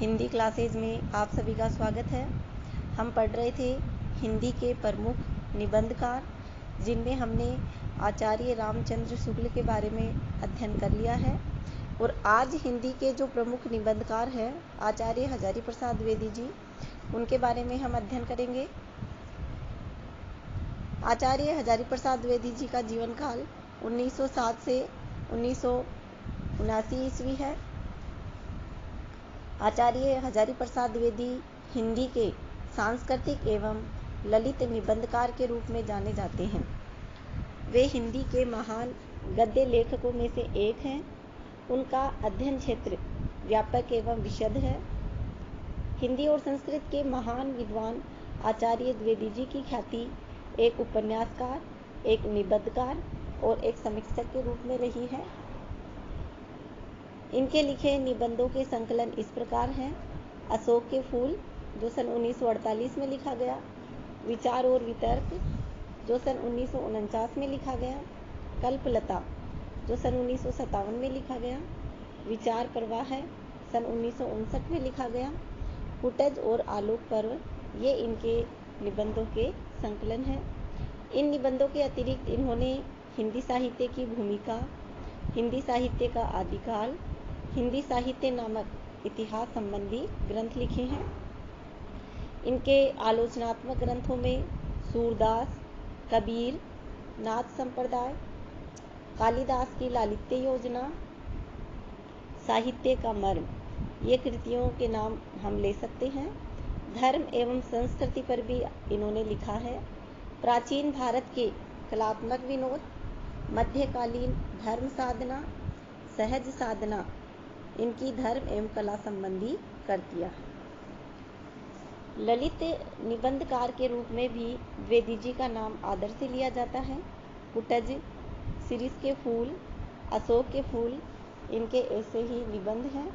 Hindi classes में आप सभी का स्वागत है। हम पढ़ रहे थे हिंदी के प्रमुख निबंधकार, जिनमें हमने आचार्य रामचंद्र शुक्ल के बारे में अध्ययन कर लिया है। और आज हिंदी के जो प्रमुख निबंधकार हैं आचार्य हजारी प्रसाद द्विवेदी जी, उनके बारे में हम अध्ययन करेंगे। आचार्य हजारी प्रसाद द्विवेदी जी का जीवन काल 1907 से 1979 ईस्वी है। आचार्य हजारी प्रसाद द्विवेदी हिंदी के सांस्कृतिक एवं ललित निबंधकार के रूप में जाने जाते हैं। वे हिंदी के महान गद्य लेखकों में से एक हैं। उनका अध्ययन क्षेत्र व्यापक एवं विशद है। हिंदी और संस्कृत के महान विद्वान आचार्य द्विवेदी जी की ख्याति एक उपन्यासकार, एक निबंधकार और एक समीक्षक के रूप में रही है। इनके लिखे निबंधों के संकलन इस प्रकार हैं। अशोक के फूल, जो सन 1948 में लिखा गया। विचार और वितर्क, जो सन 1949 में लिखा गया। कल्पलता, जो सन 1957 में लिखा गया। विचार प्रवाह है, सन 1959 में लिखा गया। फुटज और आलोक पर्व, ये इनके निबंधों के संकलन हैं। इन निबंधों के अतिरिक्त इन्होंने हिंदी साहित्य की भूमिका, हिंदी साहित्य का आदिकाल, हिंदी साहित्य नामक इतिहास संबंधी ग्रंथ लिखे हैं। इनके आलोचनात्मक ग्रंथों में सूरदास, कबीर, नाथ संप्रदाय, कालिदास की लालित्य योजना, साहित्य का मर्म, ये कृतियों के नाम हम ले सकते हैं। धर्म एवं संस्कृति पर भी इन्होंने लिखा है। प्राचीन भारत के कलात्मक विनोद, मध्यकालीन धर्म साधना, सहज साधना, इनकी धर्म एवं कला संबंधी कृतियां हैं। ललित निबंधकार के रूप में भी द्विवेदी जी का नाम आदर से लिया जाता है। फुटज, शिरीष के फूल, अशोक के फूल, इनके ऐसे ही निबंध हैं।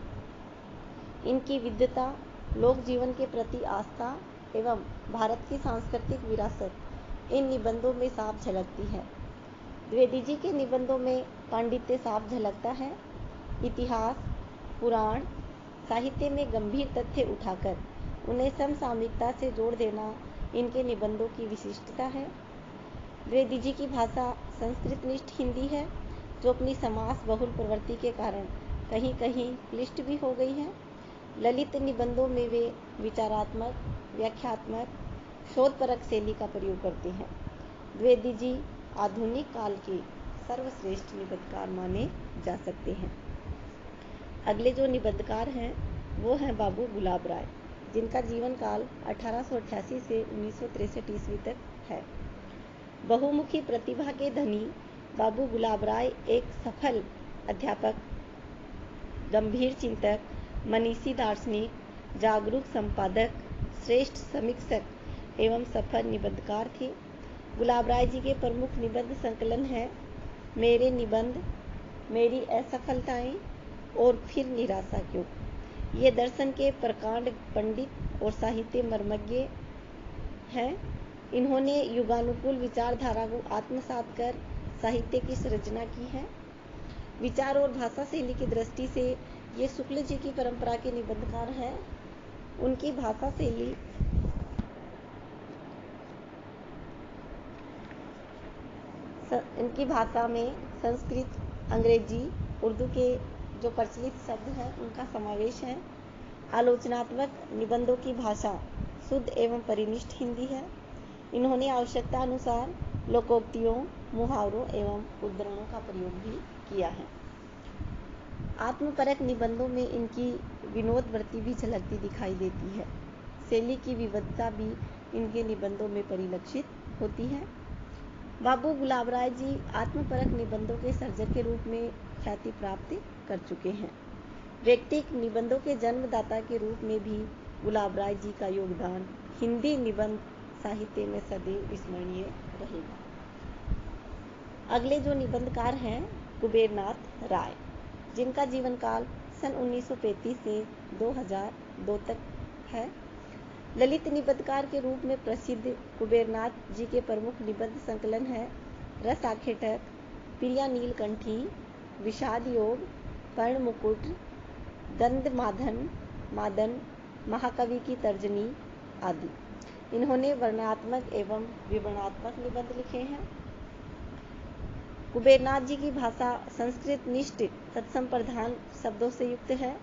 इनकी विद्वता, लोक जीवन के प्रति आस्था एवं भारत की सांस्कृतिक विरासत इन निबंधों में साफ झलकती है। द्विवेदी जी के निबंधों में पांडित्य साफ झलकता है। इतिहास, पुराण, साहित्य में गंभीर तथ्य उठाकर उन्हें समसामयिकता से जोड़ देना इनके निबंधों की विशिष्टता है। द्विवेदी जी की भाषा संस्कृतनिष्ठ हिंदी है, जो अपनी समास बहुल प्रवृत्ति के कारण कहीं कहीं क्लिष्ट भी हो गई है। ललित निबंधों में वे विचारात्मक, व्याख्यात्मक, शोधपरक शैली का प्रयोग करते हैं। द्विवेदी जी आधुनिक काल के सर्वश्रेष्ठ निबंधकार माने जा सकते हैं। अगले जो निबंधकार हैं वो हैं बाबू गुलाब राय, जिनका जीवन काल 1888 से 1963 ईस्वी तक है। बहुमुखी प्रतिभा के धनी बाबू गुलाब राय एक सफल अध्यापक, गंभीर चिंतक, मनीषी दार्शनिक, जागरूक संपादक, श्रेष्ठ समीक्षक एवं सफल निबंधकार थे। गुलाब राय जी के प्रमुख निबंध संकलन है मेरे निबंध, मेरी असफलताएं और फिर निराशा क्यों। ये दर्शन के प्रकांड पंडित और साहित्य मर्मज्ञ हैं। इन्होंने युगानुकूल विचारधारा को आत्मसात कर साहित्य की सृजना की है। विचार और भाषा शैली की दृष्टि से ये शुक्ल जी की परंपरा के निबंधकार हैं। उनकी भाषा शैली इनकी भाषा में संस्कृत, अंग्रेजी, उर्दू के जो प्रचलित शब्द हैं उनका समावेश है। आलोचनात्मक निबंधों की भाषा शुद्ध एवं परिनिष्ठ हिंदी है। इन्होंने आवश्यकता अनुसार लोकोक्तियों, मुहावरों एवं उद्धरणों का प्रयोग भी किया है। आत्मपरक निबंधों में इनकी विनोद वृत्ति भी झलकती दिखाई देती है। शैली की विविधता भी इनके निबंधों में परिलक्षित होती है। बाबू गुलाब राय जी आत्मपरक निबंधों के सर्जक के रूप में ख्याति प्राप्त कर चुके हैं। व्यक्तिक निबंधों के जन्मदाता के रूप में भी गुलाब राय जी का योगदान हिंदी निबंध साहित्य में सदैव स्मरणीय रहेगा। अगले जो निबंधकार हैं कुबेरनाथ राय, जिनका जीवन काल सन 1935 से 2002 तक है। ललित निबंधकार के रूप में प्रसिद्ध कुबेरनाथ जी के प्रमुख निबंध संकलन है रस आखेटक, प्रिया नीलकंठी, विषाद योग, पर्ण मुकुट, गंधमादन, मादन, महाकवि की तर्जनी आदि। इन्होंने वर्णनात्मक एवं विवरणात्मक निबंध लिखे हैं। कुबेरनाथ जी की भाषा संस्कृत निष्ठ तत्सम प्रधान शब्दों से युक्त है।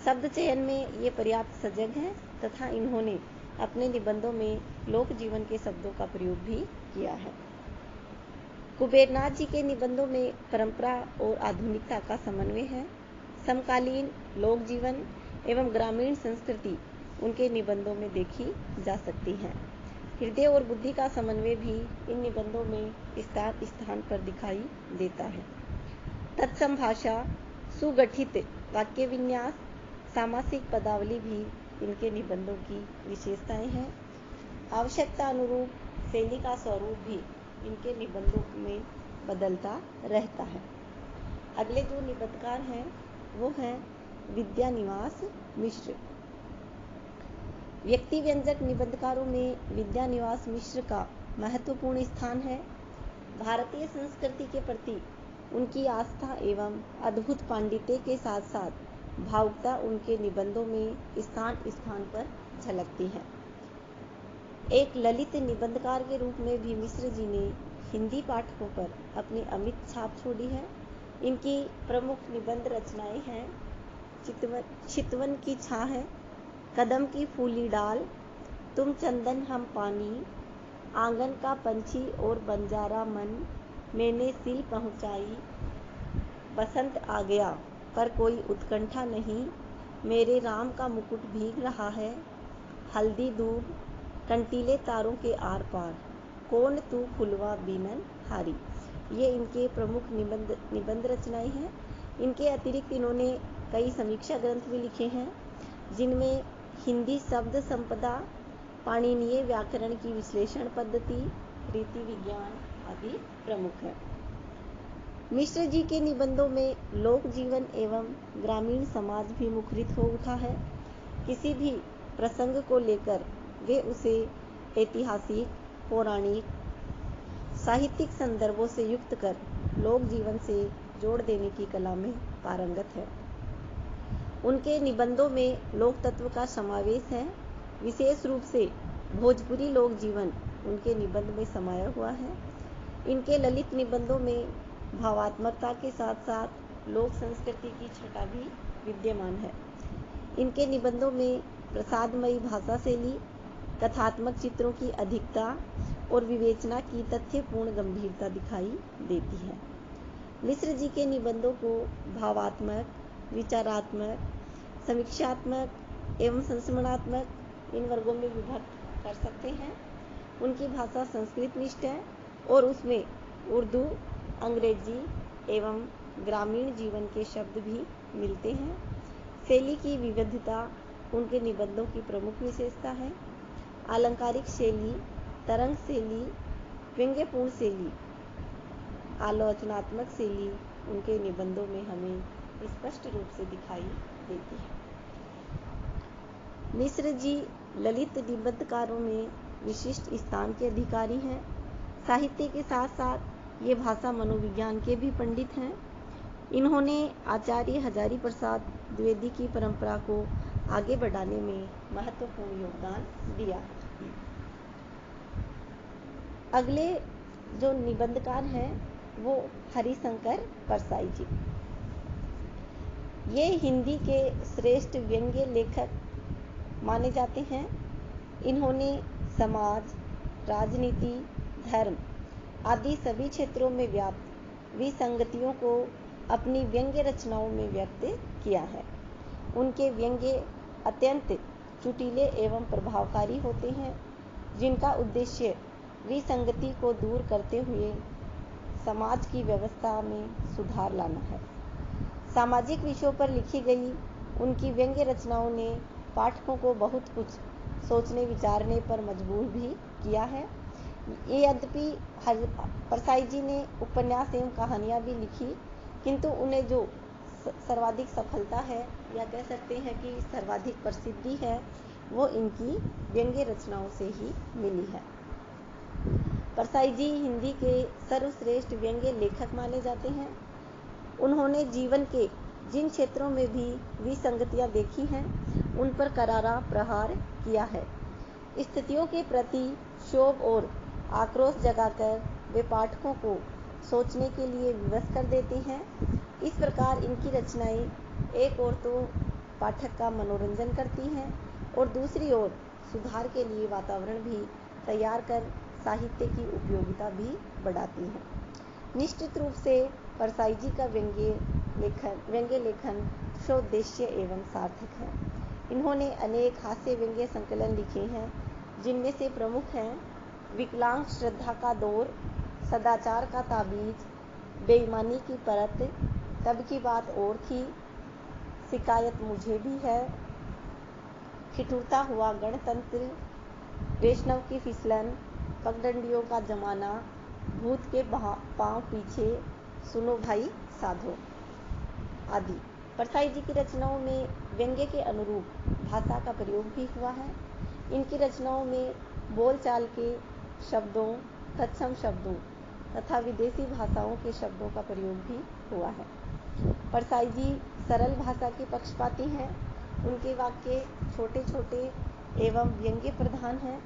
शब्द चयन में ये पर्याप्त सजग हैं तथा इन्होंने अपने निबंधों में लोक जीवन के शब्दों का प्रयोग भी किया है। कुबेरनाथ जी के निबंधों में परंपरा और आधुनिकता का समन्वय है। समकालीन लोक जीवन एवं ग्रामीण संस्कृति उनके निबंधों में देखी जा सकती है। हृदय और बुद्धि का समन्वय भी इन निबंधों में स्थान पर दिखाई देता है। तत्सम भाषा, सुगठित वाक्य विन्यास, सामासिक पदावली भी इनके निबंधों की विशेषताएं हैं। आवश्यकता अनुरूप शैली का स्वरूप भी इनके निबंधों में बदलता रहता है। अगले जो निबंधकार हैं वो हैं विद्यानिवास मिश्र। व्यक्ति व्यंजक निबंधकारों में विद्यानिवास मिश्र का महत्वपूर्ण स्थान है। भारतीय संस्कृति के प्रति उनकी आस्था एवं अद्भुत पांडित्य के साथ साथ भावुकता उनके निबंधों में स्थान स्थान पर झलकती है। एक ललित निबंधकार के रूप में भी मिश्र जी ने हिंदी पाठकों पर अपनी अमिट छाप छोड़ी है। इनकी प्रमुख निबंध रचनाएं हैं चितवन की छाह है, कदम की फूली डाल, तुम चंदन हम पानी, आंगन का पंछी और बंजारा मन, मैंने सिल पहुंचाई, बसंत आ गया पर कोई उत्कंठा नहीं, मेरे राम का मुकुट भीग रहा है, हल्दी दूब, कंटीले तारों के आर पार, कौन तू फुलवा बीनन हारी। ये इनके प्रमुख निबंध रचनाएं हैं। इनके अतिरिक्त इन्होंने कई समीक्षा ग्रंथ भी लिखे हैं जिनमें हिंदी शब्द संपदा, पाणिनीय व्याकरण की विश्लेषण पद्धति, रीति विज्ञान आदि प्रमुख है। मिश्र जी के निबंधों में लोक जीवन एवं ग्रामीण समाज भी मुखरित हो उठा है। किसी भी प्रसंग को लेकर वे उसे ऐतिहासिक, पौराणिक, साहित्यिक संदर्भों से युक्त कर लोक जीवन से जोड़ देने की कला में पारंगत है। उनके निबंधों में लोक तत्व का समावेश है। विशेष रूप से भोजपुरी लोक जीवन उनके निबंध में समाया हुआ है। इनके ललित निबंधों में भावात्मकता के साथ साथ लोक संस्कृति की छटा भी विद्यमान है। इनके निबंधों में प्रसादमयी भाषा शैली, कथात्मक चित्रों की अधिकता और विवेचना की तथ्यपूर्ण गंभीरता दिखाई देती है। मिश्र जी के निबंधों को भावात्मक, विचारात्मक, समीक्षात्मक एवं संस्मरणात्मक इन वर्गों में विभक्त कर सकते हैं। उनकी भाषा संस्कृत निष्ठ है और उसमें उर्दू, अंग्रेजी एवं ग्रामीण जीवन के शब्द भी मिलते हैं। शैली की विविधता उनके निबंधों की प्रमुख विशेषता है। आलंकारिक शैली, तरंग शैली, व्यंग्यपूर्ण शैली, आलोचनात्मक शैली उनके निबंधों में हमें स्पष्ट रूप से दिखाई देती है। मिश्र जी ललित निबंधकारों में विशिष्ट स्थान के अधिकारी हैं। साहित्य के साथ साथ ये भाषा मनोविज्ञान के भी पंडित हैं। इन्होंने आचार्य हजारी प्रसाद द्विवेदी की परंपरा को आगे बढ़ाने में महत्वपूर्ण योगदान दिया। अगले जो निबंधकार हैं वो हरिशंकर परसाई जी। ये हिंदी के श्रेष्ठ व्यंग्य लेखक माने जाते हैं। इन्होंने समाज, राजनीति, धर्म आदि सभी क्षेत्रों में व्याप्त विसंगतियों को अपनी व्यंग्य रचनाओं में व्यक्त किया है। उनके व्यंग्य अत्यंत चुटीले एवं प्रभावकारी होते हैं, जिनका उद्देश्य विसंगति को दूर करते हुए समाज की व्यवस्था में सुधार लाना है। सामाजिक विषयों पर लिखी गई उनकी व्यंग्य रचनाओं ने पाठकों को बहुत कुछ सोचने विचारने पर मजबूर भी किया है। ये यद्यपि परसाई जी ने उपन्यास एवं कहानियां भी लिखी, किंतु उन्हें जो सर्वाधिक सफलता है या कह सकते हैं कि सर्वाधिक प्रसिद्धि है वो इनकी व्यंग्य रचनाओं से ही मिली है। परसाई जी हिंदी के सर्वश्रेष्ठ व्यंग्य लेखक माने जाते हैं। उन्होंने जीवन के जिन क्षेत्रों में भी विसंगतियां देखी हैं उन पर करारा प्रहार किया है। स्थितियों के प्रति क्षोभ और आक्रोश जगाकर वे पाठकों को सोचने के लिए विवश कर देती हैं। इस प्रकार इनकी रचनाएं एक ओर तो पाठक का मनोरंजन करती हैं और दूसरी ओर सुधार के लिए वातावरण भी तैयार कर साहित्य की उपयोगिता भी बढ़ाती हैं। निश्चित रूप से परसाई जी का व्यंग्य लेखन सौद्देश्य एवं सार्थक है। इन्होंने अनेक हास्य व्यंग्य संकलन लिखे हैं, जिनमें से प्रमुख हैं विकलांग श्रद्धा का दौर, सदाचार का ताबीज, बेईमानी की परत, तब की बात और थी, शिकायत मुझे भी है, ठिठुरता हुआ गणतंत्र, वैष्णव की फिसलन, पगडंडियों का जमाना, भूत के पांव पीछे, सुनो भाई साधो आदि। परसाई जी की रचनाओं में व्यंग्य के अनुरूप भाषा का प्रयोग भी हुआ है। इनकी रचनाओं में बोलचाल के शब्दों, तत्सम शब्दों तथा विदेशी भाषाओं के शब्दों का प्रयोग भी हुआ है। परसाई जी सरल भाषा के पक्षपाती हैं। उनके वाक्य छोटे छोटे एवं व्यंग्य प्रधान हैं।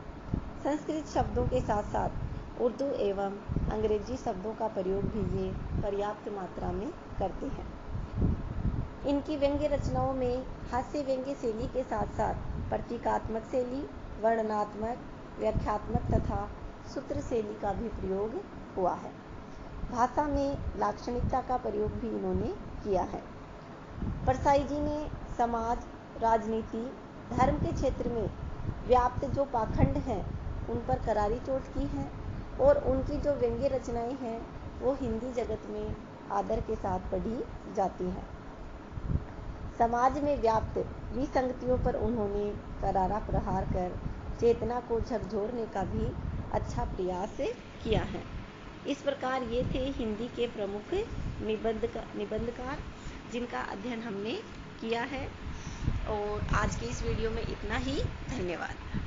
संस्कृत शब्दों के साथ साथ उर्दू एवं अंग्रेजी शब्दों का प्रयोग भी ये पर्याप्त मात्रा में करते हैं। इनकी व्यंग्य रचनाओं में हास्य व्यंग्य शैली के साथ साथ प्रतीकात्मक शैली, वर्णनात्मक, व्याख्यात्मक तथा सूत्र शैली का भी प्रयोग हुआ है। भाषा में लाक्षणिकता का प्रयोग भी इन्होंने किया है। परसाई जी ने समाज, राजनीति, धर्म के क्षेत्र में व्याप्त जो पाखंड हैं उन पर करारी चोट की है और उनकी जो व्यंग्य रचनाएं हैं वो हिंदी जगत में आदर के साथ पढ़ी जाती हैं। समाज में व्याप्त विसंगतियों पर उन्होंने करारा प्रहार कर चेतना को झकझोरने का भी अच्छा प्रयास किया है। इस प्रकार ये थे हिंदी के प्रमुख निबंधकार जिनका अध्ययन हमने किया है। और आज के इस वीडियो में इतना ही। धन्यवाद।